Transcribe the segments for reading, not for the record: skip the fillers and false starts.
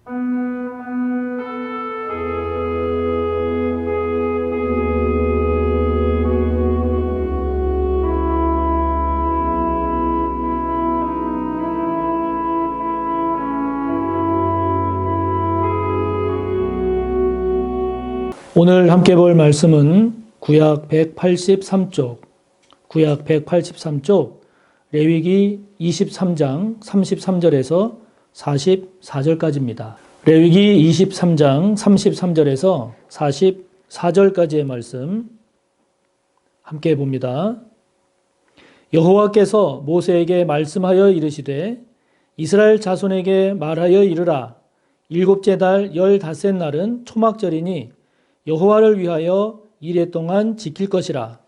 오늘 함께 볼 말씀은 구약 183쪽, 레위기 23장 33절에서 44절까지입니다. 레위기 23장 33절에서 44절까지의 말씀 함께 봅니다. 여호와께서 모세에게 말씀하여 이르시되 이스라엘 자손에게 말하여 이르라. 일곱째 달 15째 날은 초막절이니 여호와를 위하여 이레 동안 지킬 것이라.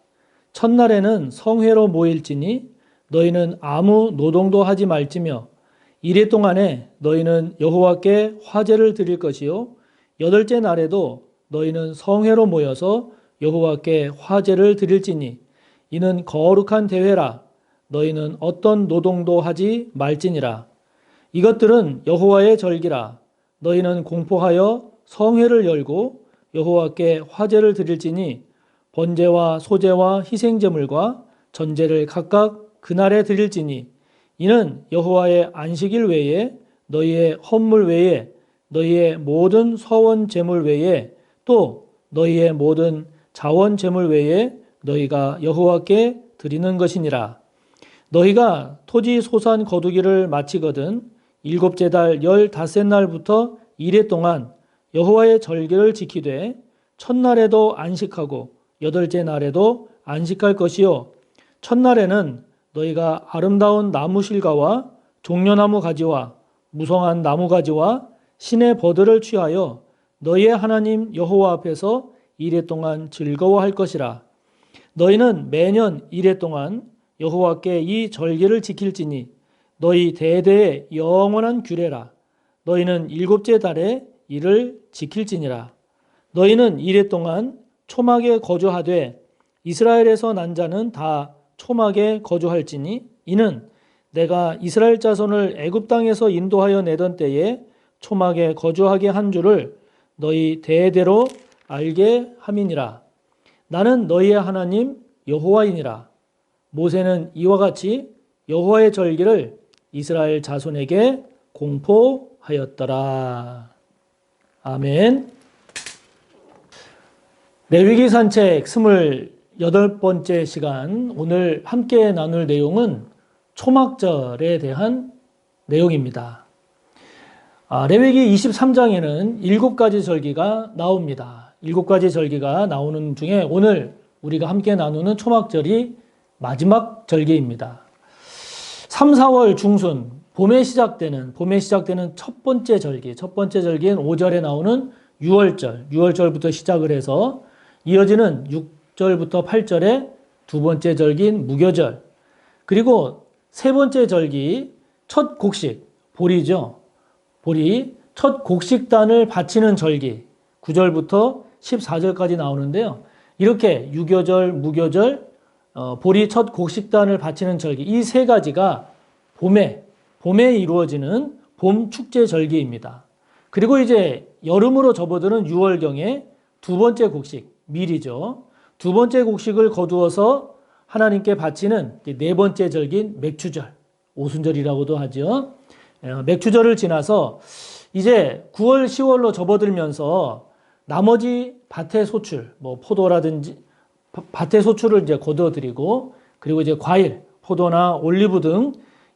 첫날에는 성회로 모일지니 너희는 아무 노동도 하지 말지며 이레 동안에 너희는 여호와께 화제를 드릴 것이요 여덟째 날에도 너희는 성회로 모여서 여호와께 화제를 드릴지니 이는 거룩한 대회라. 너희는 어떤 노동도 하지 말지니라. 이것들은 여호와의 절기라. 너희는 공포하여 성회를 열고 여호와께 화제를 드릴지니 번제와 소제와 희생제물과 전제를 각각 그날에 드릴지니 이는 여호와의 안식일 외에 너희의 헌물 외에 너희의 모든 서원 제물 외에 또 너희의 모든 자원 제물 외에 너희가 여호와께 드리는 것이니라. 너희가 토지 소산 거두기를 마치거든 일곱째 달 15째 날부터 이레 동안 여호와의 절기를 지키되 첫날에도 안식하고 여덟째 날에도 안식할 것이요 첫날에는 너희가 아름다운 나무 실과와 종려나무 가지와 무성한 나무 가지와 신의 버들을 취하여 너희의 하나님 여호와 앞에서 이레 동안 즐거워할 것이라. 너희는 매년 이레 동안 여호와께 이 절기를 지킬지니 너희 대대의 영원한 규례라. 너희는 일곱째 달에 이를 지킬지니라. 너희는 이레 동안 초막에 거주하되 이스라엘에서 난 자는 다 초막에 거주할지니 이는 내가 이스라엘 자손을 애굽 땅에서 인도하여 내던 때에 초막에 거주하게 한 줄을 너희 대대로 알게 함이니라. 나는 너희의 하나님 여호와이니라. 모세는 이와 같이 여호와의 절기를 이스라엘 자손에게 공포하였더라. 아멘. 레위기 산책 28번째 시간, 오늘 함께 나눌 내용은 초막절에 대한 내용입니다. 레위기 23장에는 7가지 절기가 나옵니다. 7가지 절기가 나오는 중에 오늘 우리가 함께 나누는 초막절이 마지막 절기입니다. 3, 4월 중순, 봄에 시작되는 첫 번째 절기인 5절에 나오는 유월절부터 시작을 해서 이어지는 6절부터 8절에 두 번째 절기인 무교절, 그리고 세 번째 절기 첫 곡식, 보리죠. 보리, 첫 곡식단을 바치는 절기 9절부터 14절까지 나오는데요. 이렇게 유교절, 무교절, 보리 첫 곡식단을 바치는 절기, 이 세 가지가 봄에 이루어지는 봄 축제 절기입니다. 그리고 이제 여름으로 접어드는 6월경에 두 번째 곡식, 밀이죠. 두 번째 곡식을 거두어서 하나님께 바치는 네 번째 절기인 맥추절, 오순절이라고도 하죠. 맥추절을 지나서 이제 9월, 10월로 접어들면서 나머지 밭의 소출, 포도라든지 밭의 소출을 이제 거두어드리고, 그리고 이제 과일, 포도나 올리브 등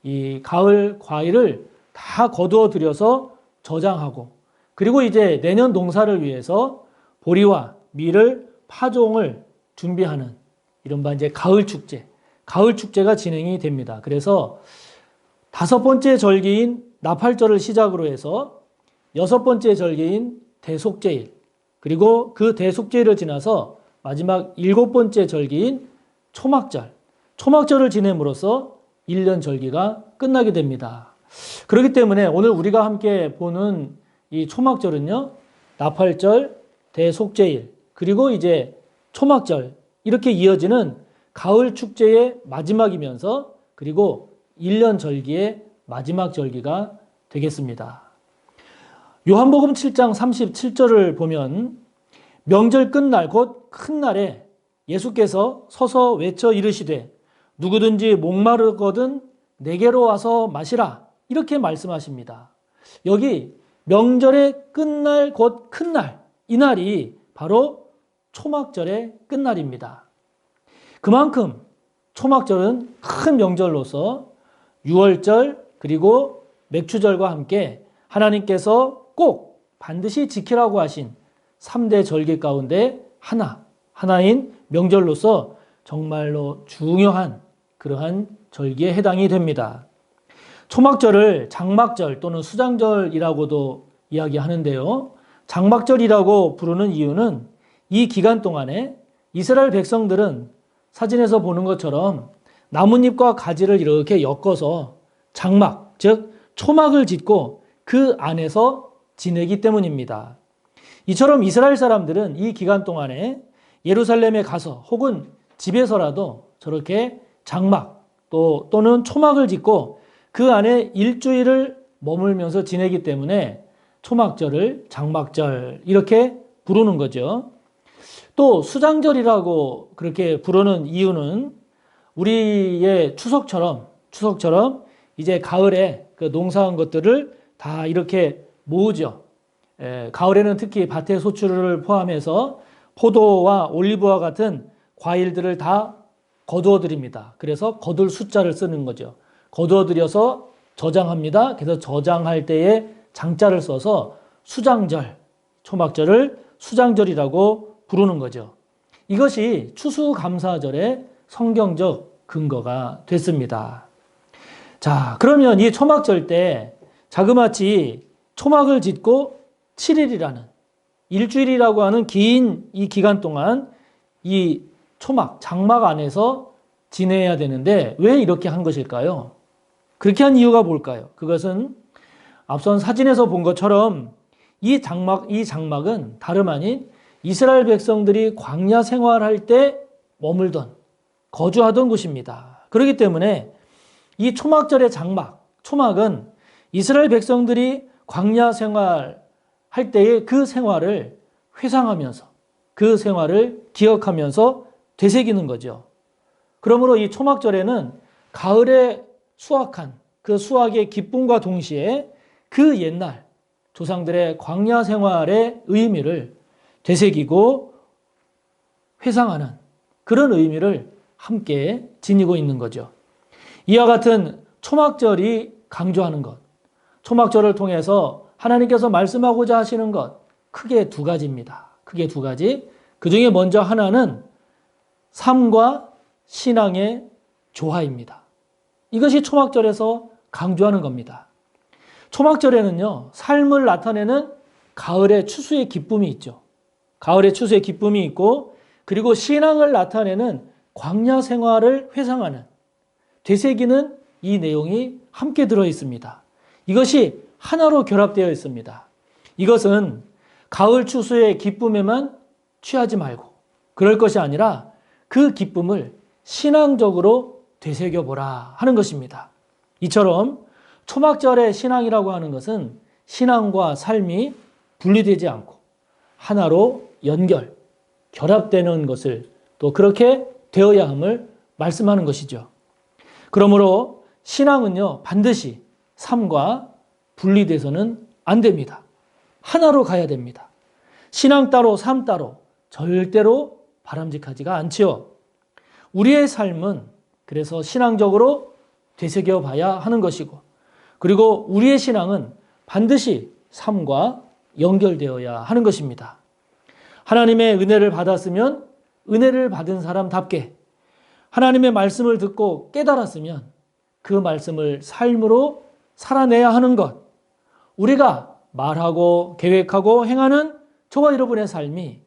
이 가을 과일을 다 거두어들여서 저장하고, 그리고 이제 내년 농사를 위해서 보리와 밀을 파종을 준비하는 이른바 이제 가을 축제가 진행이 됩니다. 그래서 다섯 번째 절기인 나팔절을 시작으로 해서 여섯 번째 절기인 대속제일, 그리고 그 대속제일을 지나서 마지막 일곱 번째 절기인 초막절을 지냄으로써 1년 절기가 끝나게 됩니다. 그렇기 때문에 오늘 우리가 함께 보는 이 초막절은요, 나팔절, 대속제일, 그리고 이제 초막절, 이렇게 이어지는 가을 축제의 마지막이면서 그리고 1년 절기의 마지막 절기가 되겠습니다. 요한복음 7장 37절을 보면 명절 끝날 곧 큰 날에 예수께서 서서 외쳐 이르시되 누구든지 목마르거든 내게로 와서 마시라 이렇게 말씀하십니다. 여기 명절의 끝날 곧 큰 날, 이 날이 바로 초막절의 끝날입니다. 그만큼 초막절은 큰 명절로서 유월절 그리고 맥추절과 함께 하나님께서 꼭 반드시 지키라고 하신 3대 절기 가운데 하나인 명절로서 정말로 중요한 그러한 절기에 해당이 됩니다. 초막절을 장막절 또는 수장절이라고도 이야기하는데요. 장막절이라고 부르는 이유는 이 기간 동안에 이스라엘 백성들은 사진에서 보는 것처럼 나뭇잎과 가지를 이렇게 엮어서 장막, 즉 초막을 짓고 그 안에서 지내기 때문입니다. 이처럼 이스라엘 사람들은 이 기간 동안에 예루살렘에 가서 혹은 집에서라도 저렇게 장막 또는 초막을 짓고 그 안에 일주일을 머물면서 지내기 때문에 초막절을 장막절 이렇게 부르는 거죠. 또 수장절이라고 그렇게 부르는 이유는 우리의 추석처럼 이제 가을에 그 농사한 것들을 다 이렇게 모으죠. 가을에는 특히 밭의 소출을 포함해서 포도와 올리브와 같은 과일들을 다 거두어 드립니다. 그래서 거둘 숫자를 쓰는 거죠. 거두어 들여서 저장합니다. 그래서 저장할 때에 장자를 써서 수장절, 초막절을 수장절이라고 부르는 거죠. 이것이 추수감사절의 성경적 근거가 됐습니다. 자, 그러면 이 초막절 때 자그마치 초막을 짓고 7일이라는 일주일이라고 하는 긴 이 기간 동안 이 초막, 장막 안에서 지내야 되는데 왜 이렇게 한 것일까요? 그렇게 한 이유가 뭘까요? 그것은 앞선 사진에서 본 것처럼 이 장막은 다름 아닌 이스라엘 백성들이 광야 생활할 때 머물던, 거주하던 곳입니다. 그렇기 때문에 이 초막절의 초막은 이스라엘 백성들이 광야 생활할 때의 그 생활을 회상하면서 그 생활을 기억하면서 되새기는 거죠. 그러므로 이 초막절에는 가을에 수확한 그 수확의 기쁨과 동시에 그 옛날 조상들의 광야 생활의 의미를 되새기고 회상하는 그런 의미를 함께 지니고 있는 거죠. 이와 같은 초막절이 강조하는 것, 초막절을 통해서 하나님께서 말씀하고자 하시는 것, 크게 두 가지입니다. 크게 두 가지. 그 중에 먼저 하나는 삶과 신앙의 조화입니다. 이것이 초막절에서 강조하는 겁니다. 초막절에는요, 삶을 나타내는 가을의 추수의 기쁨이 있죠. 가을의 추수의 기쁨이 있고, 그리고 신앙을 나타내는 광야 생활을 회상하는, 되새기는 이 내용이 함께 들어 있습니다. 이것이 하나로 결합되어 있습니다. 이것은 가을 추수의 기쁨에만 취하지 말고, 그럴 것이 아니라 그 기쁨을 신앙적으로 되새겨보라 하는 것입니다. 이처럼 초막절의 신앙이라고 하는 것은 신앙과 삶이 분리되지 않고 하나로 결합되는 것을 또 그렇게 되어야 함을 말씀하는 것이죠. 그러므로 신앙은요, 반드시 삶과 분리돼서는 안 됩니다. 하나로 가야 됩니다. 신앙 따로 삶 따로 절대로 바람직하지가 않지요. 우리의 삶은 그래서 신앙적으로 되새겨 봐야 하는 것이고, 그리고 우리의 신앙은 반드시 삶과 연결되어야 하는 것입니다. 하나님의 은혜를 받았으면 은혜를 받은 사람답게, 하나님의 말씀을 듣고 깨달았으면 그 말씀을 삶으로 살아내야 하는 것, 우리가 말하고 계획하고 행하는 저와 여러분의 삶이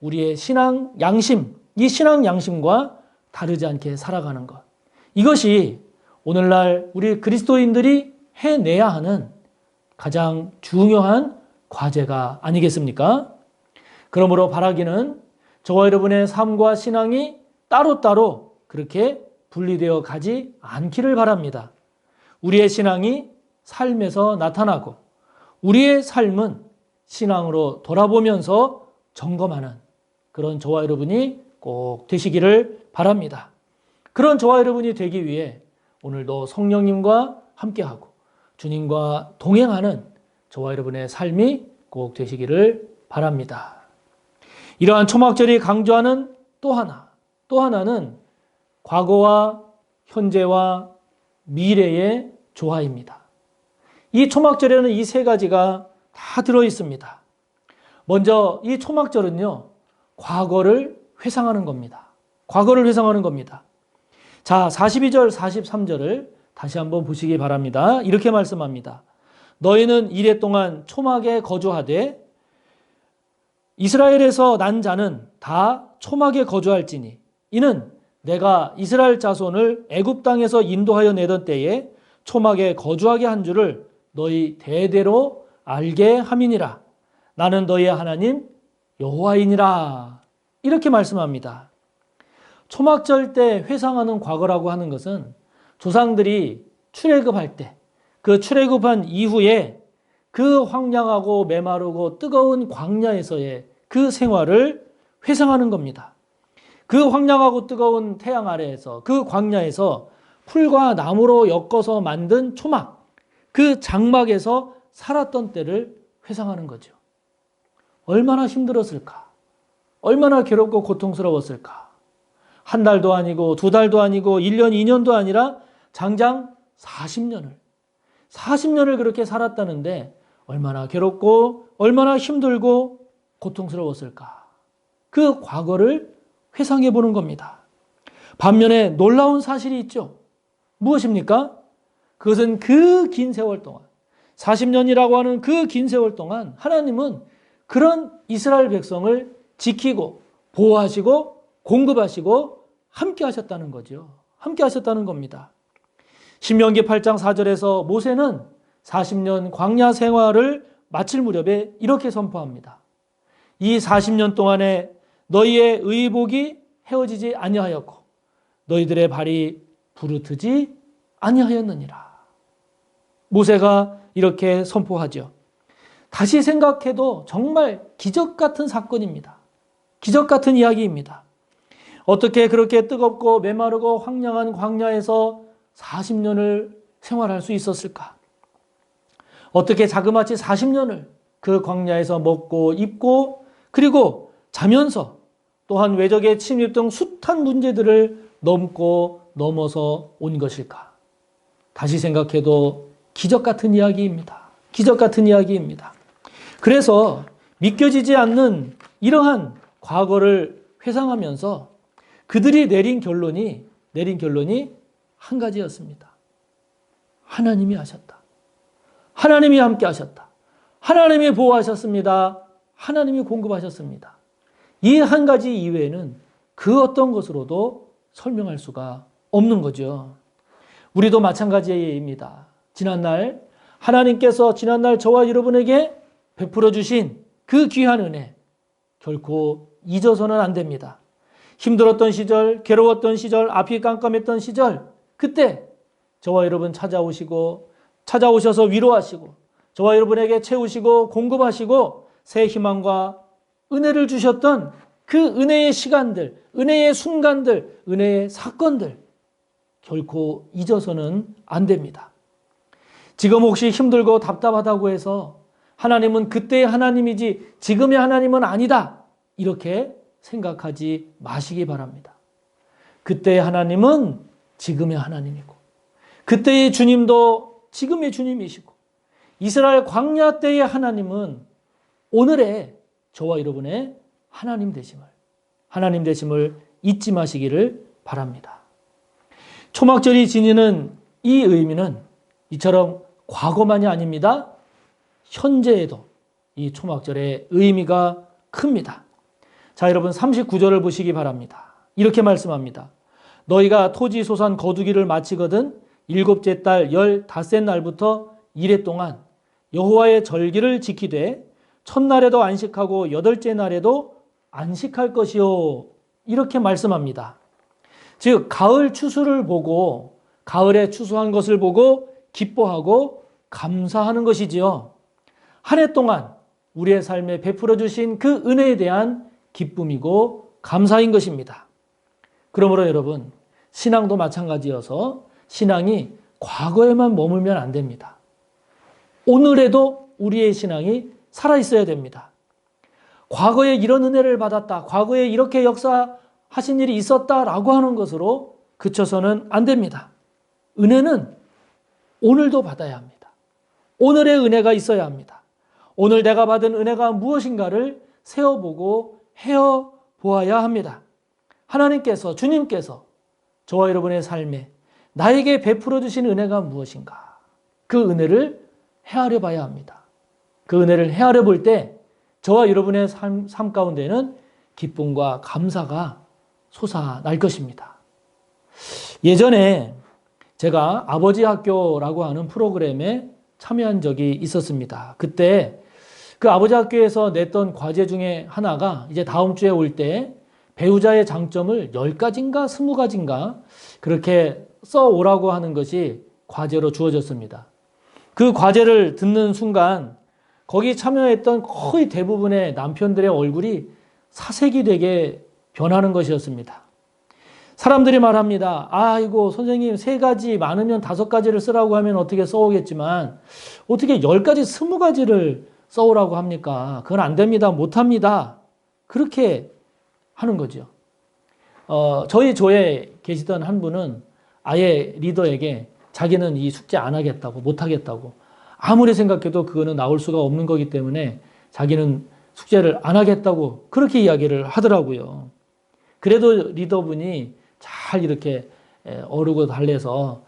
우리의 신앙 양심, 이 신앙 양심과 다르지 않게 살아가는 것, 이것이 오늘날 우리 그리스도인들이 해내야 하는 가장 중요한 과제가 아니겠습니까? 그러므로 바라기는 저와 여러분의 삶과 신앙이 따로따로 그렇게 분리되어 가지 않기를 바랍니다. 우리의 신앙이 삶에서 나타나고 우리의 삶은 신앙으로 돌아보면서 점검하는 그런 저와 여러분이 꼭 되시기를 바랍니다. 그런 저와 여러분이 되기 위해 오늘도 성령님과 함께하고 주님과 동행하는 저와 여러분의 삶이 꼭 되시기를 바랍니다. 이러한 초막절이 강조하는 또 하나는 과거와 현재와 미래의 조화입니다. 이 초막절에는 이 세 가지가 다 들어 있습니다. 먼저 이 초막절은요, 과거를 회상하는 겁니다. 과거를 회상하는 겁니다. 자, 42절, 43절을 다시 한번 보시기 바랍니다. 이렇게 말씀합니다. 너희는 이레 동안 초막에 거주하되 이스라엘에서 난 자는 다 초막에 거주할지니 이는 내가 이스라엘 자손을 애굽 땅에서 인도하여 내던 때에 초막에 거주하게 한 줄을 너희 대대로 알게 함이니라. 나는 너희의 하나님 여호와이니라. 이렇게 말씀합니다. 초막절 때 회상하는 과거라고 하는 것은 조상들이 출애굽할 때, 그 출애굽한 이후에 그 황량하고 메마르고 뜨거운 광야에서의 그 생활을 회상하는 겁니다. 그 황량하고 뜨거운 태양 아래에서, 그 광야에서 풀과 나무로 엮어서 만든 초막, 그 장막에서 살았던 때를 회상하는 거죠. 얼마나 힘들었을까? 얼마나 괴롭고 고통스러웠을까? 한 달도 아니고 두 달도 아니고 1년, 2년도 아니라 장장 40년을 그렇게 살았다는데 얼마나 괴롭고 얼마나 힘들고 고통스러웠을까? 그 과거를 회상해 보는 겁니다. 반면에 놀라운 사실이 있죠. 무엇입니까? 그것은 그 긴 세월 동안, 40년이라고 하는 그 긴 세월 동안 하나님은 그런 이스라엘 백성을 지키고 보호하시고 공급하시고 함께 하셨다는 거죠. 함께 하셨다는 겁니다. 신명기 8장 4절에서 모세는 40년 광야 생활을 마칠 무렵에 이렇게 선포합니다. 이 40년 동안에 너희의 의복이 헤어지지 아니하였고 너희들의 발이 부르트지 아니하였느니라. 모세가 이렇게 선포하죠. 다시 생각해도 정말 기적 같은 사건입니다. 기적 같은 이야기입니다. 어떻게 그렇게 뜨겁고 메마르고 황량한 광야에서 40년을 생활할 수 있었을까? 어떻게 자그마치 40년을 그 광야에서 먹고 입고 그리고 자면서 또한 외적의 침입 등 숱한 문제들을 넘어서 온 것일까? 다시 생각해도 기적 같은 이야기입니다. 기적 같은 이야기입니다. 그래서 믿겨지지 않는 이러한 과거를 회상하면서 그들이 내린 결론이 한 가지였습니다. 하나님이 하셨다. 하나님이 함께 하셨다. 하나님이 보호하셨습니다. 하나님이 공급하셨습니다. 이 한 가지 이외에는 그 어떤 것으로도 설명할 수가 없는 거죠. 우리도 마찬가지입니다. 하나님께서 지난날 저와 여러분에게 베풀어 주신 그 귀한 은혜 결코 잊어서는 안 됩니다. 힘들었던 시절, 괴로웠던 시절, 앞이 깜깜했던 시절, 그때 저와 여러분 찾아오셔서 위로하시고 저와 여러분에게 채우시고 공급하시고 새 희망과 은혜를 주셨던 그 은혜의 시간들, 은혜의 순간들, 은혜의 사건들 결코 잊어서는 안 됩니다. 지금 혹시 힘들고 답답하다고 해서 하나님은 그때의 하나님이지 지금의 하나님은 아니다. 이렇게 생각하지 마시기 바랍니다. 그때의 하나님은 지금의 하나님이고 그때의 주님도 지금의 주님이시고 이스라엘 광야 때의 하나님은 오늘의 저와 여러분의 하나님 되심을 잊지 마시기를 바랍니다. 초막절이 지니는 이 의미는 이처럼 과거만이 아닙니다. 현재에도 이 초막절의 의미가 큽니다. 자, 여러분 39절을 보시기 바랍니다. 이렇게 말씀합니다. 너희가 토지 소산 거두기를 마치거든 일곱째 달 15째 날부터 이레 동안 여호와의 절기를 지키되 첫날에도 안식하고 여덟째 날에도 안식할 것이요. 이렇게 말씀합니다. 즉 가을 추수를 보고 가을에 추수한 것을 보고 기뻐하고 감사하는 것이지요. 한 해 동안 우리의 삶에 베풀어 주신 그 은혜에 대한 기쁨이고 감사인 것입니다. 그러므로 여러분, 신앙도 마찬가지여서 신앙이 과거에만 머물면 안 됩니다. 오늘에도 우리의 신앙이 살아있어야 됩니다. 과거에 이런 은혜를 받았다, 과거에 이렇게 역사하신 일이 있었다라고 하는 것으로 그쳐서는 안 됩니다. 은혜는 오늘도 받아야 합니다. 오늘의 은혜가 있어야 합니다. 오늘 내가 받은 은혜가 무엇인가를 세어보고 헤어보아야 합니다. 하나님께서, 주님께서 저와 여러분의 삶에 나에게 베풀어 주신 은혜가 무엇인가? 그 은혜를 헤아려 봐야 합니다. 그 은혜를 헤아려 볼 때 저와 여러분의 삶 가운데는 기쁨과 감사가 솟아날 것입니다. 예전에 제가 아버지 학교라고 하는 프로그램에 참여한 적이 있었습니다. 그때 그 아버지 학교에서 냈던 과제 중에 하나가 이제 다음 주에 올 때 배우자의 장점을 10가지인가 20가지인가 그렇게 써오라고 하는 것이 과제로 주어졌습니다. 그 과제를 듣는 순간 거기 참여했던 거의 대부분의 남편들의 얼굴이 사색이 되게 변하는 것이었습니다. 사람들이 말합니다. 아이고 선생님 3가지 많으면 5가지를 쓰라고 하면 어떻게 써오겠지만 어떻게 10가지 20가지를 써오라고 합니까? 그건 안 됩니다. 못합니다. 그렇게 하는 거죠. 저희 조에 계시던 한 분은 아예 리더에게 자기는 이 숙제 안 하겠다고, 못 하겠다고, 아무리 생각해도 그거는 나올 수가 없는 거기 때문에 자기는 숙제를 안 하겠다고 그렇게 이야기를 하더라고요. 그래도 리더분이 잘 이렇게 어르고 달래서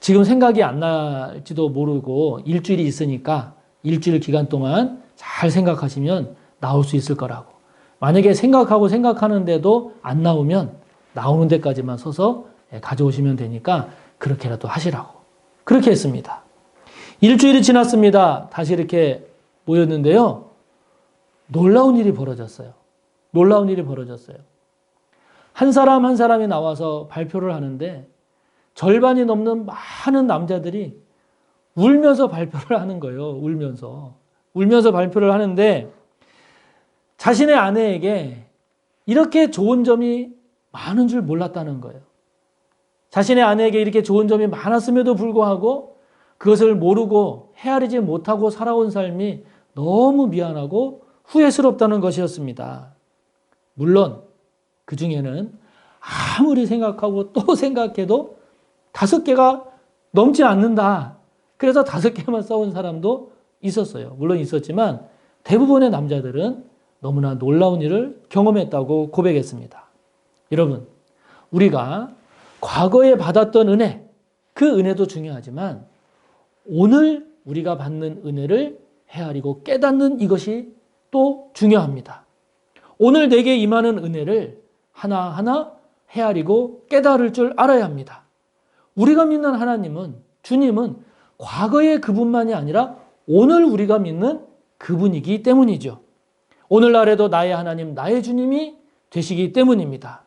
지금 생각이 안 날지도 모르고 일주일이 있으니까 일주일 기간 동안 잘 생각하시면 나올 수 있을 거라고. 만약에 생각하는데도 안 나오면 나오는 데까지만 서서 가져오시면 되니까 그렇게라도 하시라고. 그렇게 했습니다. 일주일이 지났습니다. 다시 이렇게 모였는데요. 놀라운 일이 벌어졌어요. 놀라운 일이 벌어졌어요. 한 사람 한 사람이 나와서 발표를 하는데 절반이 넘는 많은 남자들이 울면서 발표를 하는 거예요. 울면서 발표를 하는데 자신의 아내에게 이렇게 좋은 점이 많은 줄 몰랐다는 거예요. 자신의 아내에게 이렇게 좋은 점이 많았음에도 불구하고 그것을 모르고 헤아리지 못하고 살아온 삶이 너무 미안하고 후회스럽다는 것이었습니다. 물론 그 중에는 아무리 생각하고 또 생각해도 5개가 넘지 않는다. 그래서 5개만 써온 사람도 있었어요. 물론 있었지만 대부분의 남자들은 너무나 놀라운 일을 경험했다고 고백했습니다. 여러분, 우리가 과거에 받았던 은혜, 그 은혜도 중요하지만 오늘 우리가 받는 은혜를 헤아리고 깨닫는 이것이 또 중요합니다. 오늘 내게 임하는 은혜를 하나하나 헤아리고 깨달을 줄 알아야 합니다. 우리가 믿는 하나님은, 주님은 과거의 그분만이 아니라 오늘 우리가 믿는 그분이기 때문이죠. 오늘날에도 나의 하나님, 나의 주님이 되시기 때문입니다.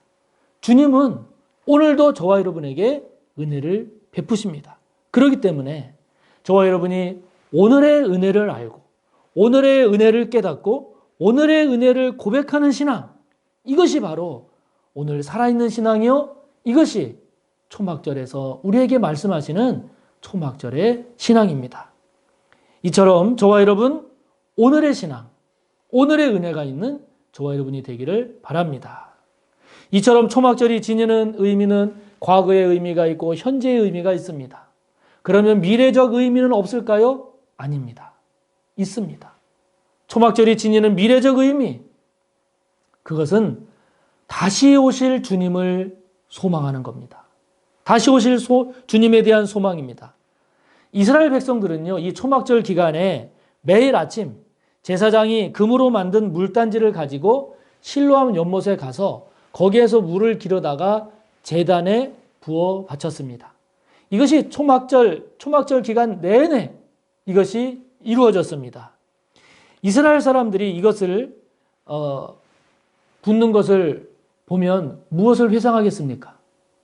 주님은 오늘도 저와 여러분에게 은혜를 베푸십니다. 그렇기 때문에 저와 여러분이 오늘의 은혜를 알고 오늘의 은혜를 깨닫고 오늘의 은혜를 고백하는 신앙, 이것이 바로 오늘 살아있는 신앙이요, 이것이 초막절에서 우리에게 말씀하시는 초막절의 신앙입니다. 이처럼 저와 여러분 오늘의 신앙, 오늘의 은혜가 있는 저와 여러분이 되기를 바랍니다. 이처럼 초막절이 지니는 의미는 과거의 의미가 있고 현재의 의미가 있습니다. 그러면 미래적 의미는 없을까요? 아닙니다. 있습니다. 초막절이 지니는 미래적 의미, 그것은 다시 오실 주님을 소망하는 겁니다. 다시 오실 주님에 대한 소망입니다. 이스라엘 백성들은요, 이 초막절 기간에 매일 아침 제사장이 금으로 만든 물단지를 가지고 실로암 연못에 가서 거기에서 물을 길어다가 제단에 부어 바쳤습니다. 이것이 초막절 기간 내내 이것이 이루어졌습니다. 이스라엘 사람들이 이것을 붓는 것을 보면 무엇을 회상하겠습니까?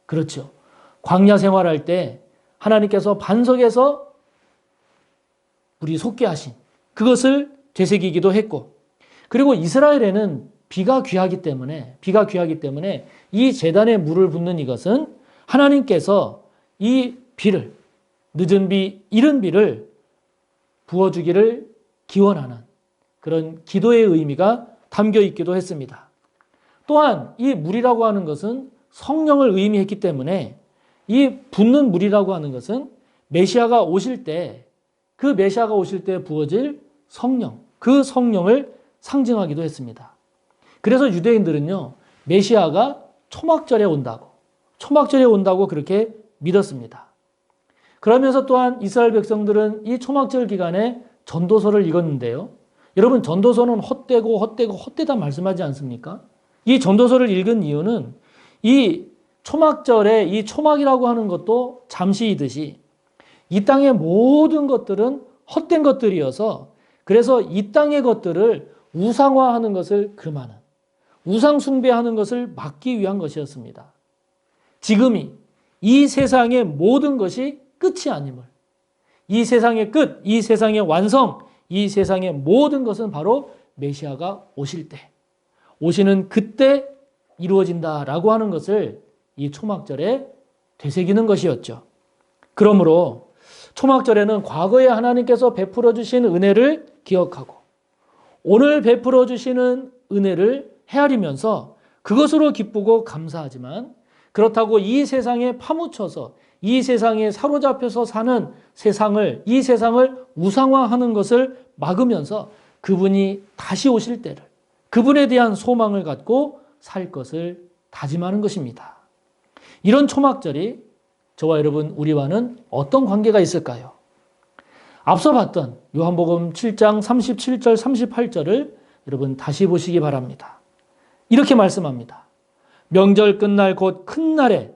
그렇죠. 광야 생활할 때 하나님께서 반석에서 물이 솟게 하신 그것을 되새기기도 했고, 그리고 이스라엘에는 비가 귀하기 때문에 이 제단에 물을 붓는 이것은 하나님께서 이 비를, 늦은 비, 이른 비를 부어주기를 기원하는 그런 기도의 의미가 담겨 있기도 했습니다. 또한 이 물이라고 하는 것은 성령을 의미했기 때문에 이 붓는 물이라고 하는 것은 메시아가 오실 때, 그 메시아가 오실 때 부어질 성령, 그 성령을 상징하기도 했습니다. 그래서 유대인들은요, 메시아가 초막절에 온다고 그렇게 믿었습니다. 그러면서 또한 이스라엘 백성들은 이 초막절 기간에 전도서를 읽었는데요. 여러분, 전도서는 헛되다 말씀하지 않습니까? 이 전도서를 읽은 이유는 이 초막절에 이 초막이라고 하는 것도 잠시이듯이 이 땅의 모든 것들은 헛된 것들이어서, 그래서 이 땅의 것들을 우상화하는 것을 금하는, 우상 숭배하는 것을 막기 위한 것이었습니다. 지금이 이 세상의 모든 것이 끝이 아님을, 이 세상의 끝, 이 세상의 완성, 이 세상의 모든 것은 바로 메시아가 오실 때, 오시는 그때 이루어진다라고 하는 것을 이 초막절에 되새기는 것이었죠. 그러므로 초막절에는 과거에 하나님께서 베풀어 주신 은혜를 기억하고 오늘 베풀어 주시는 은혜를 헤아리면서 그것으로 기쁘고 감사하지만, 그렇다고 이 세상에 파묻혀서 이 세상에 사로잡혀서 사는 이 세상을 우상화하는 것을 막으면서 그분이 다시 오실 때를, 그분에 대한 소망을 갖고 살 것을 다짐하는 것입니다. 이런 초막절이 저와 여러분, 우리와는 어떤 관계가 있을까요? 앞서 봤던 요한복음 7장 37절 38절을 여러분 다시 보시기 바랍니다. 이렇게 말씀합니다. 명절 끝날 곧 큰 날에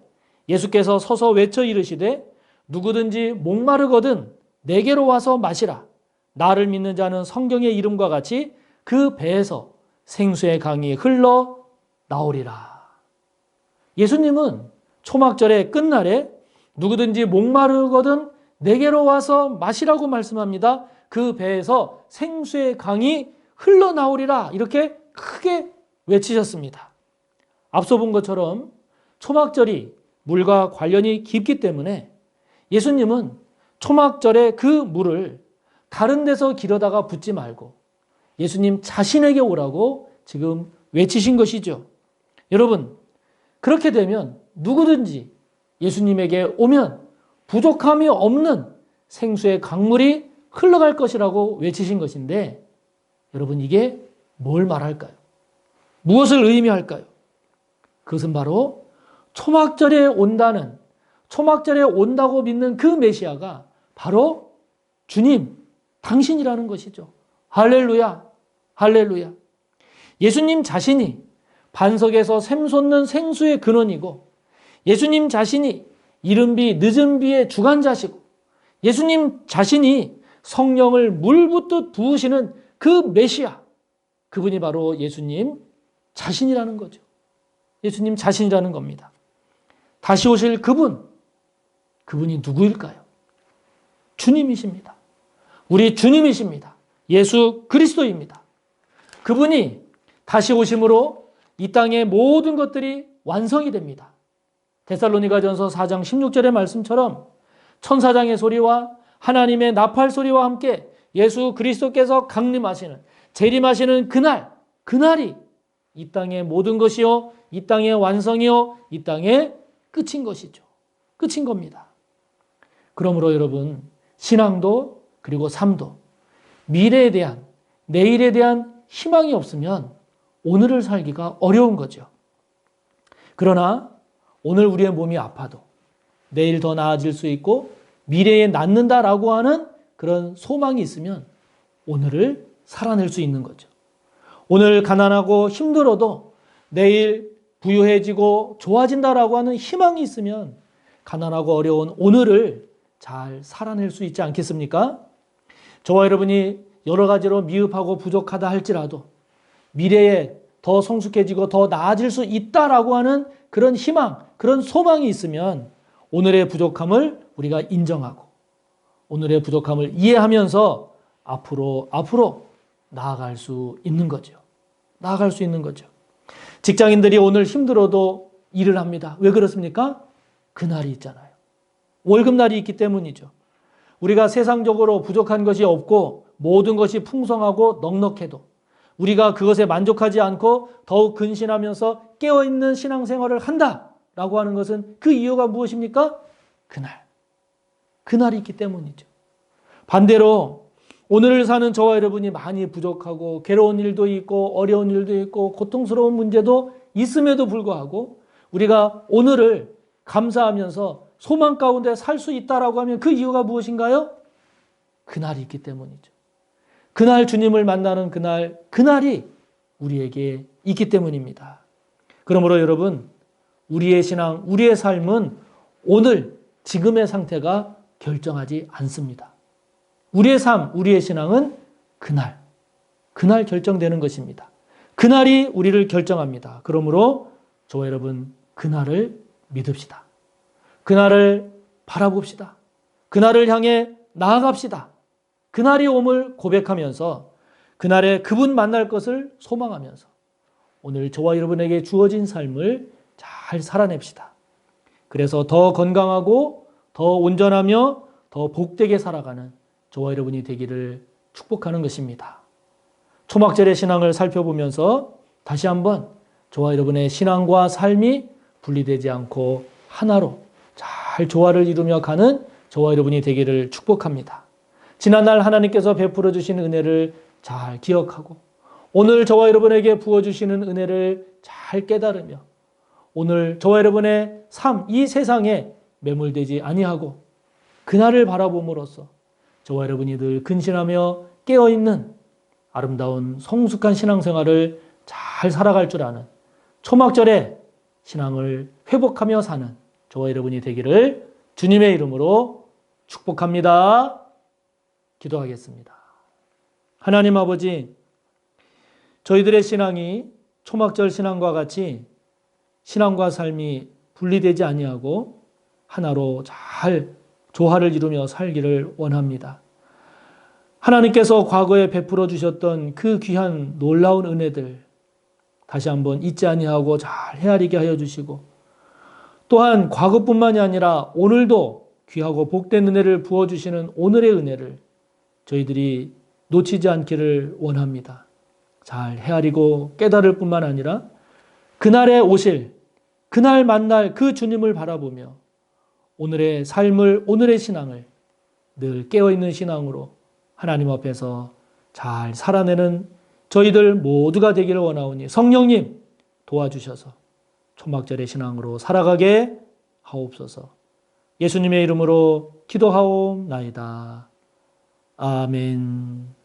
예수께서 서서 외쳐 이르시되 누구든지 목마르거든 내게로 와서 마시라. 나를 믿는 자는 성경의 이름과 같이 그 배에서 생수의 강이 흘러 나오리라. 예수님은 초막절의 끝날에 누구든지 목마르거든 내게로 와서 마시라고 말씀합니다. 그 배에서 생수의 강이 흘러나오리라. 이렇게 크게 외치셨습니다. 앞서 본 것처럼 초막절이 물과 관련이 깊기 때문에 예수님은 초막절에 그 물을 다른 데서 기르다가 붓지 말고 예수님 자신에게 오라고 지금 외치신 것이죠. 여러분, 그렇게 되면 누구든지 예수님에게 오면 부족함이 없는 생수의 강물이 흘러갈 것이라고 외치신 것인데, 여러분, 이게 뭘 말할까요? 무엇을 의미할까요? 그것은 바로 초막절에 온다고 믿는 그 메시아가 바로 주님, 당신이라는 것이죠. 할렐루야, 할렐루야. 예수님 자신이 반석에서 샘솟는 생수의 근원이고, 예수님 자신이 이른 비, 늦은 비의 주관자시고, 예수님 자신이 성령을 물 붓듯 부으시는 그 메시아, 그분이 바로 예수님 자신이라는 거죠. 예수님 자신이라는 겁니다. 다시 오실 그분이 누구일까요? 주님이십니다. 우리 주님이십니다. 예수 그리스도입니다. 그분이 다시 오심으로 이 땅의 모든 것들이 완성이 됩니다. 데살로니가전서 4장 16절의 말씀처럼 천사장의 소리와 하나님의 나팔 소리와 함께 예수 그리스도께서 강림하시는, 재림하시는 그날이 이 땅의 모든 것이요, 이 땅의 완성이요, 이 땅의 끝인 것이죠. 끝인 겁니다. 그러므로 여러분, 신앙도 그리고 삶도 미래에 대한, 내일에 대한 희망이 없으면 오늘을 살기가 어려운 거죠. 그러나 오늘 우리의 몸이 아파도 내일 더 나아질 수 있고 미래에 낫는다라고 하는 그런 소망이 있으면 오늘을 살아낼 수 있는 거죠. 오늘 가난하고 힘들어도 내일 부유해지고 좋아진다라고 하는 희망이 있으면 가난하고 어려운 오늘을 잘 살아낼 수 있지 않겠습니까? 저와 여러분이 여러 가지로 미흡하고 부족하다 할지라도 미래에 더 성숙해지고 더 나아질 수 있다라고 하는 그런 희망, 그런 소망이 있으면 오늘의 부족함을 우리가 인정하고 오늘의 부족함을 이해하면서 앞으로 나아갈 수 있는 거죠. 나아갈 수 있는 거죠. 직장인들이 오늘 힘들어도 일을 합니다. 왜 그렇습니까? 그날이 있잖아요. 월급날이 있기 때문이죠. 우리가 세상적으로 부족한 것이 없고 모든 것이 풍성하고 넉넉해도 우리가 그것에 만족하지 않고 더욱 근신하면서 깨어있는 신앙생활을 한다라고 하는 것은 그 이유가 무엇입니까? 그날이 있기 때문이죠. 반대로 오늘을 사는 저와 여러분이 많이 부족하고 괴로운 일도 있고 어려운 일도 있고 고통스러운 문제도 있음에도 불구하고 우리가 오늘을 감사하면서 소망 가운데 살 수 있다라고 하면 그 이유가 무엇인가요? 그날이 있기 때문이죠. 그날 주님을 만나는 그날이 우리에게 있기 때문입니다. 그러므로 여러분, 우리의 신앙, 우리의 삶은 오늘 지금의 상태가 결정하지 않습니다. 우리의 삶, 우리의 신앙은 그날 결정되는 것입니다. 그날이 우리를 결정합니다. 그러므로 저와 여러분, 그날을 믿읍시다. 그날을 바라봅시다. 그날을 향해 나아갑시다. 그날이 옴을 고백하면서 그날에 그분 만날 것을 소망하면서 오늘 저와 여러분에게 주어진 삶을 잘 살아냅시다. 그래서 더 건강하고 더 온전하며 더 복되게 살아가는 저와 여러분이 되기를 축복하는 것입니다. 초막절의 신앙을 살펴보면서 다시 한번 저와 여러분의 신앙과 삶이 분리되지 않고 하나로 잘 조화를 이루며 가는 저와 여러분이 되기를 축복합니다. 지난날 하나님께서 베풀어 주신 은혜를 잘 기억하고 오늘 저와 여러분에게 부어주시는 은혜를 잘 깨달으며 오늘 저와 여러분의 삶, 이 세상에 매몰되지 아니하고 그날을 바라봄으로써 저와 여러분이 늘 근신하며 깨어있는 아름다운 성숙한 신앙생활을 잘 살아갈 줄 아는 초막절의 신앙을 회복하며 사는 저와 여러분이 되기를 주님의 이름으로 축복합니다. 기도하겠습니다. 하나님 아버지, 저희들의 신앙이 초막절 신앙과 같이 신앙과 삶이 분리되지 아니하고 하나로 잘 조화를 이루며 살기를 원합니다. 하나님께서 과거에 베풀어 주셨던 그 귀한 놀라운 은혜들 다시 한번 잊지 아니하고 잘 헤아리게 하여 주시고 또한 과거뿐만이 아니라 오늘도 귀하고 복된 은혜를 부어주시는 오늘의 은혜를 저희들이 놓치지 않기를 원합니다. 잘 헤아리고 깨달을 뿐만 아니라 그날에 오실 그날 만날 그 주님을 바라보며 오늘의 삶을 오늘의 신앙을 늘 깨어있는 신앙으로 하나님 앞에서 잘 살아내는 저희들 모두가 되기를 원하오니 성령님 도와주셔서 초막절의 신앙으로 살아가게 하옵소서. 예수님의 이름으로 기도하옵나이다. 아멘.